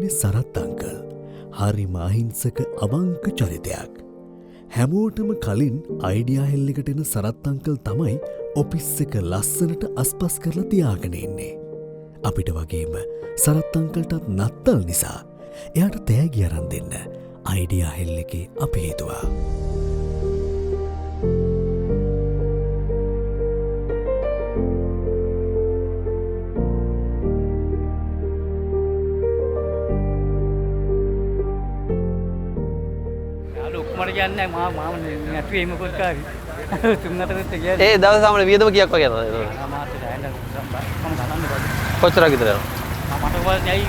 ඉන්නේ සරත් අංකල්. හරිම අහිංසක අවංක චරිතයක්. හැමෝටම කලින් IdeaHell එකට එන සරත් අංකල් තමයි ඔෆිස් එක ලස්සනට අස්පස් කරලා තියාගෙන ඉන්නේ. අපිට වගේම සරත් අංකල්ටත් නත්තල් නිසා එයාට තෑගි අරන් දෙන්න IdeaHell එකේ අපි හිතුවා. කියන්නේ මාම නැතුවේ මොකද කාරි තුන් අතරත් ගියා ඒ දවස් සාමාන්‍ය වියදම කීයක් වගේ යනවද ඒක මාත් දැන් මම ගණන් දෙපද කොච්චරක් විතර යනවා මට වල නැයි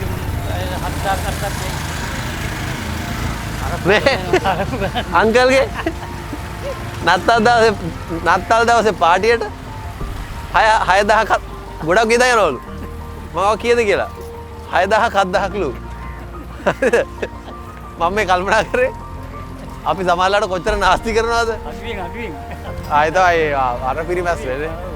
7000 කට්ටක් නේ අංකල්ගේ නත්තල් දවසේ පාටියට 6000ක් ගොඩක් ගෙදා යනවලු මම කීයද කියලා 6000ක් 7000ක්ලු මම මේ කල්පනා කරේ අපි සමාජලාට කොච්චර නාස්ති කරනවද? අඩුවෙන්. ආයෙත් අර පිරිමැස් වෙන්නේ.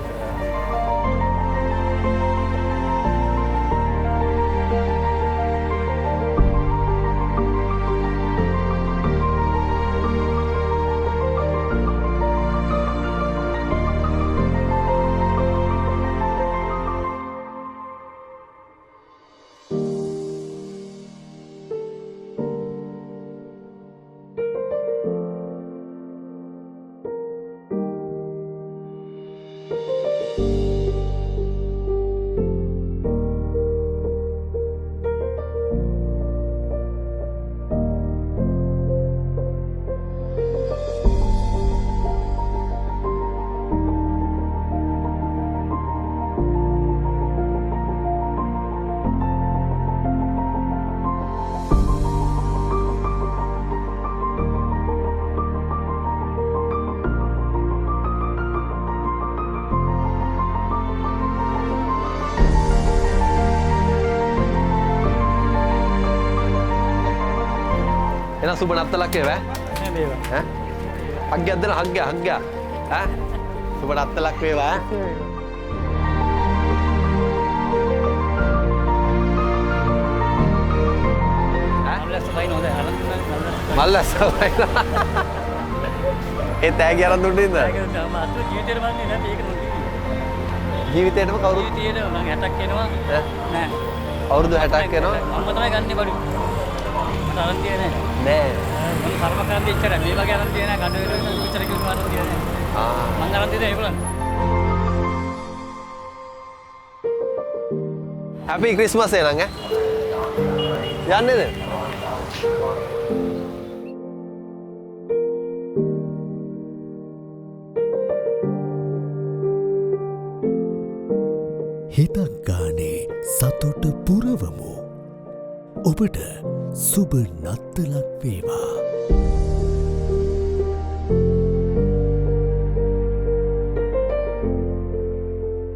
එන සුබ නත්තලක් වේවා ඈ මේවා ඈ හග්ගයක් දෙන හග්ගයක් ඈ සුබ නත්තලක් වේවා මල්ලස් සබයි ඒ තෑගි අරන් දුන්නේ ඉඳ ජීවිතේටම කවුරු ජීවිතේට මම 60ක් එනවා නෑ අවුරුදු 60ක් එනවා මම තමයි ගන්නේ බඩු මට අරන් තියන්නේ නෑ මම කර්ම කරන් දෙච්චර මේ වගේ අරන් තියන්නේ ගඩ වල විතර කිව්වා අරන් තියන්නේ මම අරන් දෙන්නේ ඒගොල්ලන් හැපි ක්‍රිස්මස් එනං ඈ යන්නේද හිතක් ගානේ සතුට පුරවමු. ඔබට සුබ නත්තලක් වේවා.